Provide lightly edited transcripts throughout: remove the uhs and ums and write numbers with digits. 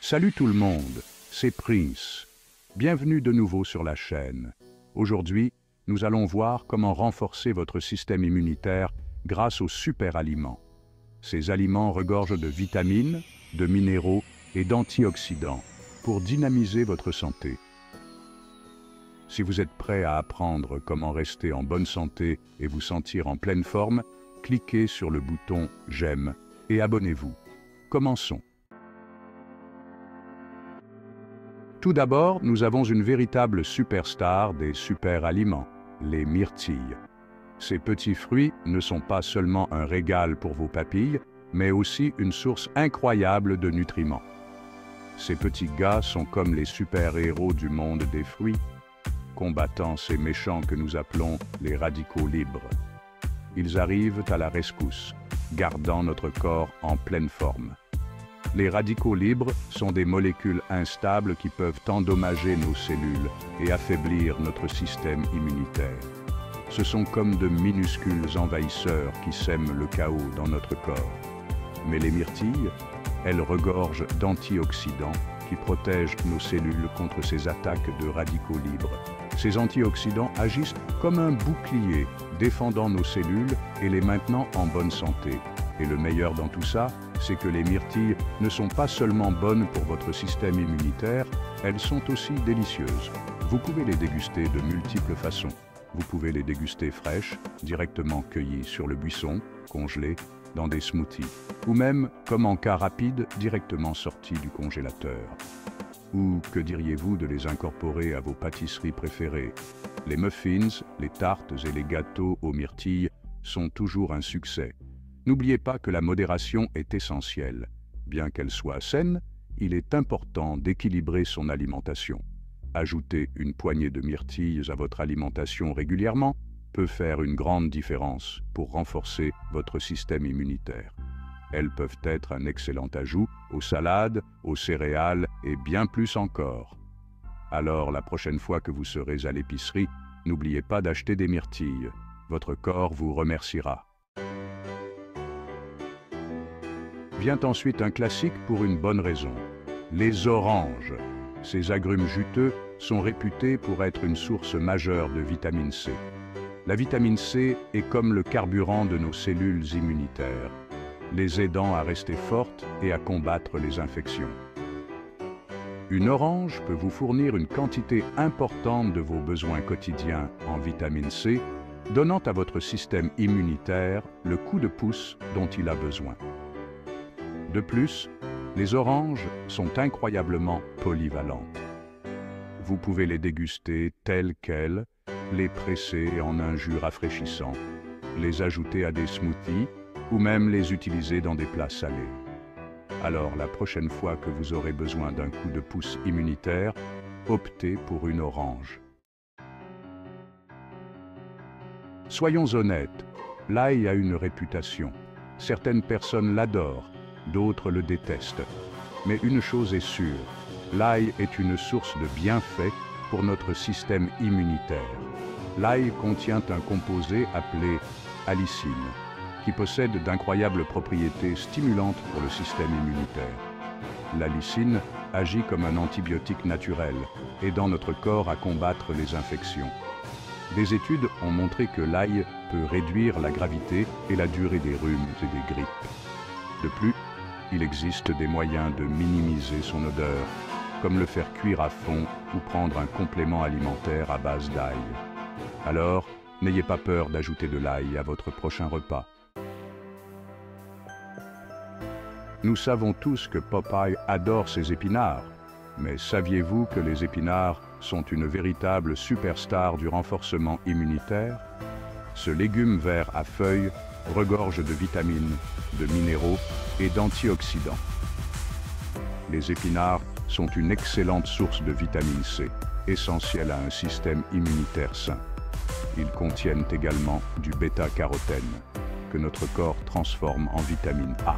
Salut tout le monde, c'est Prince. Bienvenue de nouveau sur la chaîne. Aujourd'hui, nous allons voir comment renforcer votre système immunitaire grâce aux super aliments. Ces aliments regorgent de vitamines, de minéraux et d'antioxydants pour dynamiser votre santé. Si vous êtes prêt à apprendre comment rester en bonne santé et vous sentir en pleine forme, cliquez sur le bouton « J'aime » et abonnez-vous. Commençons. Tout d'abord, nous avons une véritable superstar des super aliments, les myrtilles. Ces petits fruits ne sont pas seulement un régal pour vos papilles, mais aussi une source incroyable de nutriments. Ces petits gars sont comme les super-héros du monde des fruits, combattant ces méchants que nous appelons les radicaux libres. Ils arrivent à la rescousse, gardant notre corps en pleine forme. Les radicaux libres sont des molécules instables qui peuvent endommager nos cellules et affaiblir notre système immunitaire. Ce sont comme de minuscules envahisseurs qui sèment le chaos dans notre corps. Mais les myrtilles, elles regorgent d'antioxydants qui protègent nos cellules contre ces attaques de radicaux libres. Ces antioxydants agissent comme un bouclier, défendant nos cellules et les maintenant en bonne santé. Et le meilleur dans tout ça, c'est que les myrtilles ne sont pas seulement bonnes pour votre système immunitaire, elles sont aussi délicieuses. Vous pouvez les déguster de multiples façons. Vous pouvez les déguster fraîches, directement cueillies sur le buisson, congelées, dans des smoothies, ou même, comme en cas rapide, directement sorties du congélateur. Ou que diriez-vous de les incorporer à vos pâtisseries préférées? Les muffins, les tartes et les gâteaux aux myrtilles sont toujours un succès. N'oubliez pas que la modération est essentielle. Bien qu'elle soit saine, il est important d'équilibrer son alimentation. Ajouter une poignée de myrtilles à votre alimentation régulièrement peut faire une grande différence pour renforcer votre système immunitaire. Elles peuvent être un excellent ajout aux salades, aux céréales et bien plus encore. Alors, la prochaine fois que vous serez à l'épicerie, n'oubliez pas d'acheter des myrtilles. Votre corps vous remerciera. Vient ensuite un classique pour une bonne raison. Les oranges. Ces agrumes juteux sont réputés pour être une source majeure de vitamine C. La vitamine C est comme le carburant de nos cellules immunitaires, les aidant à rester fortes et à combattre les infections. Une orange peut vous fournir une quantité importante de vos besoins quotidiens en vitamine C, donnant à votre système immunitaire le coup de pouce dont il a besoin. De plus, les oranges sont incroyablement polyvalentes. Vous pouvez les déguster telles quelles, les presser en un jus rafraîchissant, les ajouter à des smoothies ou même les utiliser dans des plats salés. Alors, la prochaine fois que vous aurez besoin d'un coup de pouce immunitaire, optez pour une orange. Soyons honnêtes, l'ail a une réputation. Certaines personnes l'adorent, d'autres le détestent. Mais une chose est sûre, l'ail est une source de bienfaits pour notre système immunitaire. L'ail contient un composé appelé allicine, qui possède d'incroyables propriétés stimulantes pour le système immunitaire. L'allicine agit comme un antibiotique naturel, aidant notre corps à combattre les infections. Des études ont montré que l'ail peut réduire la gravité et la durée des rhumes et des grippes. De plus, il existe des moyens de minimiser son odeur, comme le faire cuire à fond ou prendre un complément alimentaire à base d'ail. Alors, n'ayez pas peur d'ajouter de l'ail à votre prochain repas. Nous savons tous que Popeye adore ses épinards, mais saviez-vous que les épinards sont une véritable superstar du renforcement immunitaire? Ce légume vert à feuilles regorge de vitamines, de minéraux et d'antioxydants. Les épinards sont une excellente source de vitamine C, essentielle à un système immunitaire sain. Ils contiennent également du bêta-carotène, que notre corps transforme en vitamine A.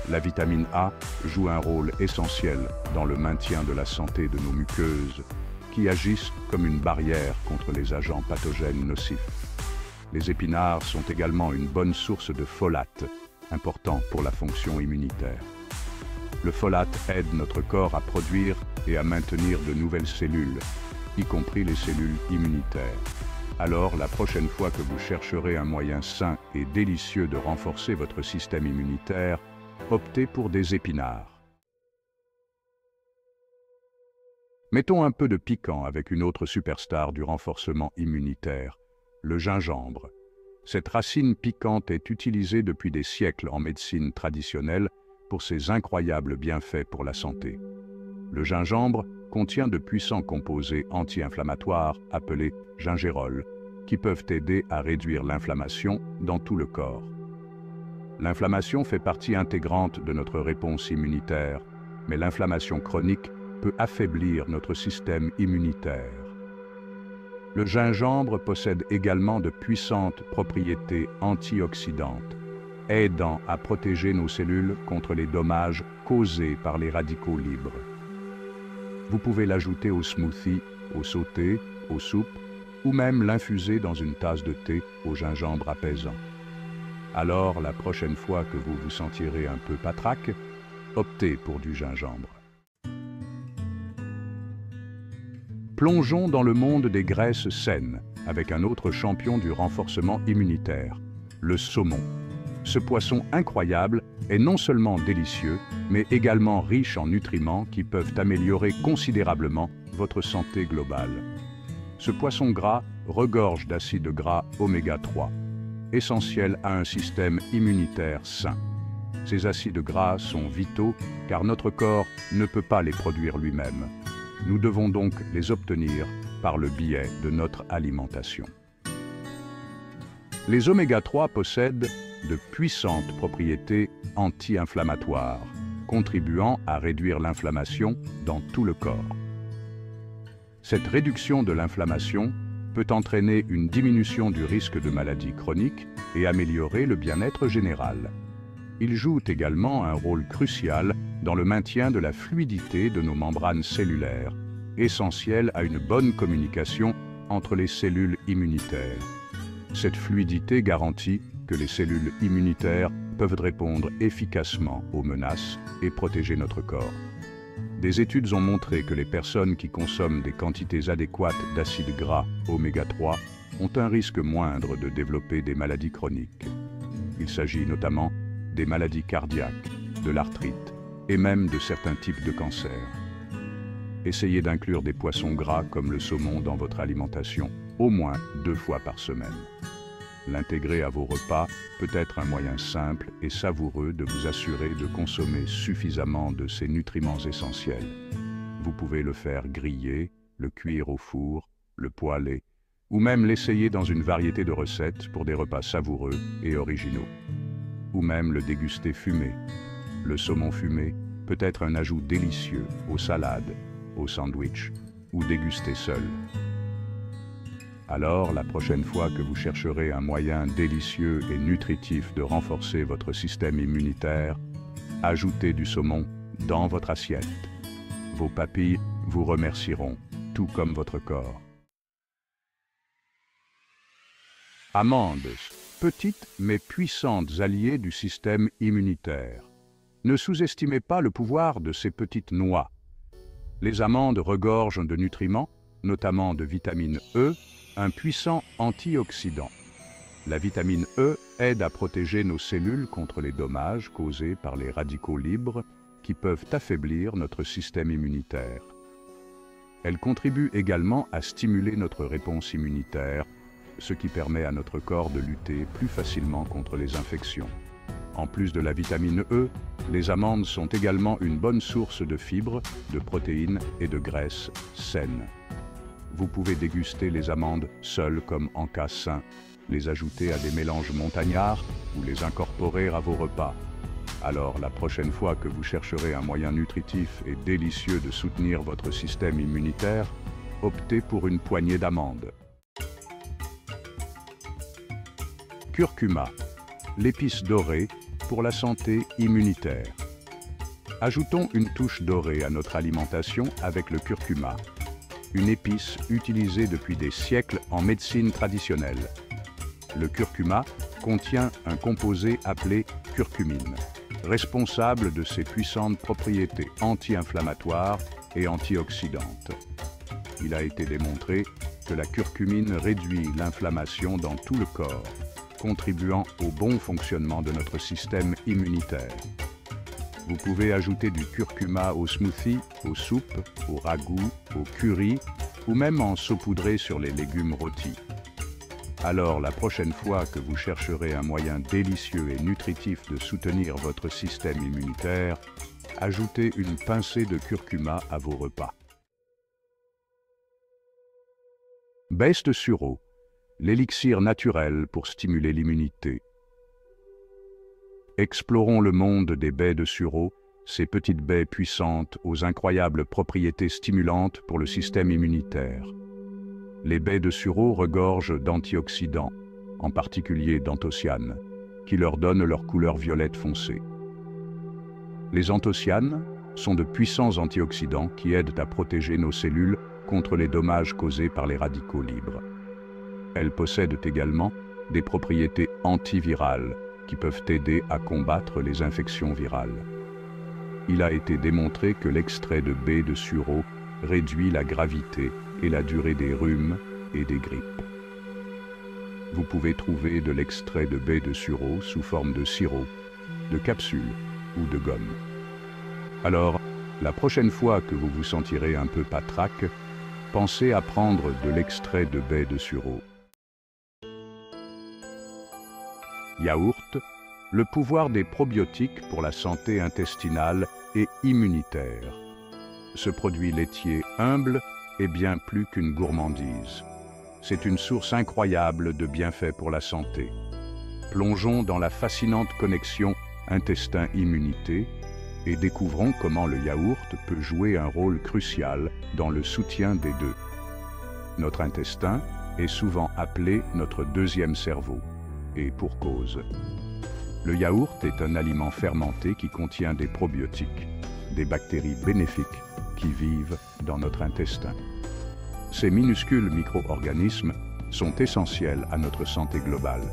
La vitamine A joue un rôle essentiel dans le maintien de la santé de nos muqueuses, qui agissent comme une barrière contre les agents pathogènes nocifs. Les épinards sont également une bonne source de folate, important pour la fonction immunitaire. Le folate aide notre corps à produire et à maintenir de nouvelles cellules, y compris les cellules immunitaires. Alors, la prochaine fois que vous chercherez un moyen sain et délicieux de renforcer votre système immunitaire, optez pour des épinards. Mettons un peu de piquant avec une autre superstar du renforcement immunitaire, le gingembre. Cette racine piquante est utilisée depuis des siècles en médecine traditionnelle pour ses incroyables bienfaits pour la santé. Le gingembre contient de puissants composés anti-inflammatoires appelés gingérol, qui peuvent aider à réduire l'inflammation dans tout le corps. L'inflammation fait partie intégrante de notre réponse immunitaire, mais l'inflammation chronique peut affaiblir notre système immunitaire. Le gingembre possède également de puissantes propriétés antioxydantes, aidant à protéger nos cellules contre les dommages causés par les radicaux libres. Vous pouvez l'ajouter au smoothie, au sauté, aux soupes, ou même l'infuser dans une tasse de thé au gingembre apaisant. Alors, la prochaine fois que vous vous sentirez un peu patraque, optez pour du gingembre. Plongeons dans le monde des graisses saines, avec un autre champion du renforcement immunitaire, le saumon. Ce poisson incroyable est non seulement délicieux, mais également riche en nutriments qui peuvent améliorer considérablement votre santé globale. Ce poisson gras regorge d'acides gras oméga 3, essentiels à un système immunitaire sain. Ces acides gras sont vitaux car notre corps ne peut pas les produire lui-même. Nous devons donc les obtenir par le biais de notre alimentation. Les oméga 3 possèdent de puissantes propriétés anti-inflammatoires, contribuant à réduire l'inflammation dans tout le corps. Cette réduction de l'inflammation peut entraîner une diminution du risque de maladies chroniques et améliorer le bien-être général. Il joue également un rôle crucial dans le maintien de la fluidité de nos membranes cellulaires, essentiel à une bonne communication entre les cellules immunitaires. Cette fluidité garantit que les cellules immunitaires peuvent répondre efficacement aux menaces et protéger notre corps. Des études ont montré que les personnes qui consomment des quantités adéquates d'acides gras oméga 3 ont un risque moindre de développer des maladies chroniques. Il s'agit notamment des maladies cardiaques, de l'arthrite et même de certains types de cancers. Essayez d'inclure des poissons gras comme le saumon dans votre alimentation, au moins 2 fois par semaine. L'intégrer à vos repas peut être un moyen simple et savoureux de vous assurer de consommer suffisamment de ces nutriments essentiels. Vous pouvez le faire griller, le cuire au four, le poêler, ou même l'essayer dans une variété de recettes pour des repas savoureux et originaux. Ou même le déguster fumé. Le saumon fumé peut être un ajout délicieux aux salades, aux sandwichs ou dégusté seul. Alors, la prochaine fois que vous chercherez un moyen délicieux et nutritif de renforcer votre système immunitaire, ajoutez du saumon dans votre assiette. Vos papilles vous remercieront, tout comme votre corps. Amandes, petites mais puissantes alliées du système immunitaire. Ne sous-estimez pas le pouvoir de ces petites noix. Les amandes regorgent de nutriments, notamment de vitamine E, un puissant antioxydant. La vitamine E aide à protéger nos cellules contre les dommages causés par les radicaux libres qui peuvent affaiblir notre système immunitaire. Elle contribue également à stimuler notre réponse immunitaire, ce qui permet à notre corps de lutter plus facilement contre les infections. En plus de la vitamine E, les amandes sont également une bonne source de fibres, de protéines et de graisses saines. Vous pouvez déguster les amandes seules comme en cas sain, les ajouter à des mélanges montagnards ou les incorporer à vos repas. Alors, la prochaine fois que vous chercherez un moyen nutritif et délicieux de soutenir votre système immunitaire, optez pour une poignée d'amandes. Curcuma, l'épice dorée pour la santé immunitaire. Ajoutons une touche dorée à notre alimentation avec le curcuma, une épice utilisée depuis des siècles en médecine traditionnelle. Le curcuma contient un composé appelé curcumine. responsable de ses puissantes propriétés anti-inflammatoires et antioxydantes. Il a été démontré que la curcumine réduit l'inflammation dans tout le corps, contribuant au bon fonctionnement de notre système immunitaire. Vous pouvez ajouter du curcuma au smoothie, aux soupes, au ragoût, au curry ou même en saupoudrer sur les légumes rôtis. Alors, la prochaine fois que vous chercherez un moyen délicieux et nutritif de soutenir votre système immunitaire, ajoutez une pincée de curcuma à vos repas. Baisse de sureau, l'élixir naturel pour stimuler l'immunité. Explorons le monde des baies de sureau, ces petites baies puissantes aux incroyables propriétés stimulantes pour le système immunitaire. Les baies de sureau regorgent d'antioxydants, en particulier d'anthocyanes, qui leur donnent leur couleur violette foncée. Les anthocyanes sont de puissants antioxydants qui aident à protéger nos cellules contre les dommages causés par les radicaux libres. Elles possèdent également des propriétés antivirales qui peuvent aider à combattre les infections virales. Il a été démontré que l'extrait de baies de sureau réduit la gravité et la durée des rhumes et des grippes. Vous pouvez trouver de l'extrait de baies de sureau sous forme de sirop, de capsules ou de gomme. Alors, la prochaine fois que vous vous sentirez un peu patraque, pensez à prendre de l'extrait de baies de sureau. Yaourt, le pouvoir des probiotiques pour la santé intestinale et immunitaire. Ce produit laitier humble est bien plus qu'une gourmandise. C'est une source incroyable de bienfaits pour la santé. Plongeons dans la fascinante connexion intestin-immunité et découvrons comment le yaourt peut jouer un rôle crucial dans le soutien des deux. Notre intestin est souvent appelé notre deuxième cerveau, et pour cause. Le yaourt est un aliment fermenté qui contient des probiotiques, des bactéries bénéfiques qui vivent dans notre intestin. Ces minuscules micro-organismes sont essentiels à notre santé globale.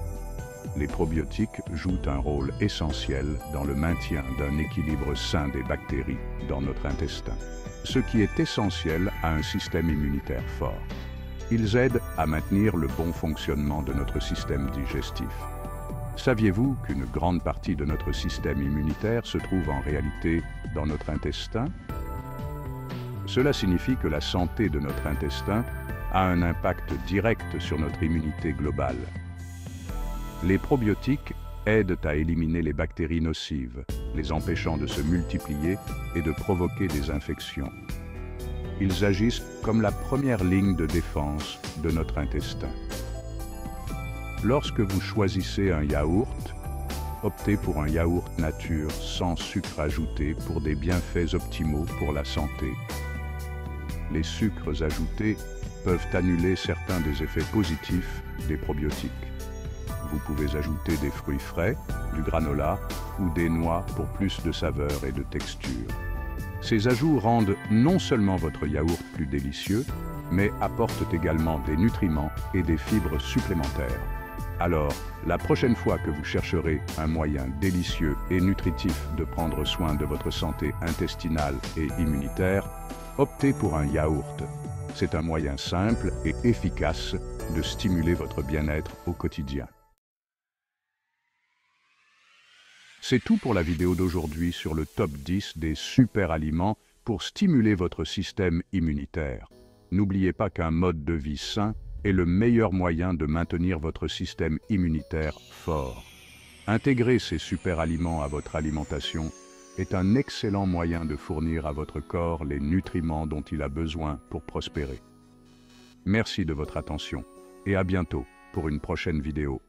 Les probiotiques jouent un rôle essentiel dans le maintien d'un équilibre sain des bactéries dans notre intestin, ce qui est essentiel à un système immunitaire fort. Ils aident à maintenir le bon fonctionnement de notre système digestif. Saviez-vous qu'une grande partie de notre système immunitaire se trouve en réalité dans notre intestin? Cela signifie que la santé de notre intestin a un impact direct sur notre immunité globale. Les probiotiques aident à éliminer les bactéries nocives, les empêchant de se multiplier et de provoquer des infections. Ils agissent comme la première ligne de défense de notre intestin. Lorsque vous choisissez un yaourt, optez pour un yaourt nature sans sucre ajouté pour des bienfaits optimaux pour la santé. Les sucres ajoutés peuvent annuler certains des effets positifs des probiotiques. Vous pouvez ajouter des fruits frais, du granola ou des noix pour plus de saveur et de texture. Ces ajouts rendent non seulement votre yaourt plus délicieux, mais apportent également des nutriments et des fibres supplémentaires. Alors, la prochaine fois que vous chercherez un moyen délicieux et nutritif de prendre soin de votre santé intestinale et immunitaire, optez pour un yaourt. C'est un moyen simple et efficace de stimuler votre bien-être au quotidien. C'est tout pour la vidéo d'aujourd'hui sur le top 10 des super aliments pour stimuler votre système immunitaire. N'oubliez pas qu'un mode de vie sain est le meilleur moyen de maintenir votre système immunitaire fort. Intégrer ces super aliments à votre alimentation est un excellent moyen de fournir à votre corps les nutriments dont il a besoin pour prospérer. Merci de votre attention et à bientôt pour une prochaine vidéo.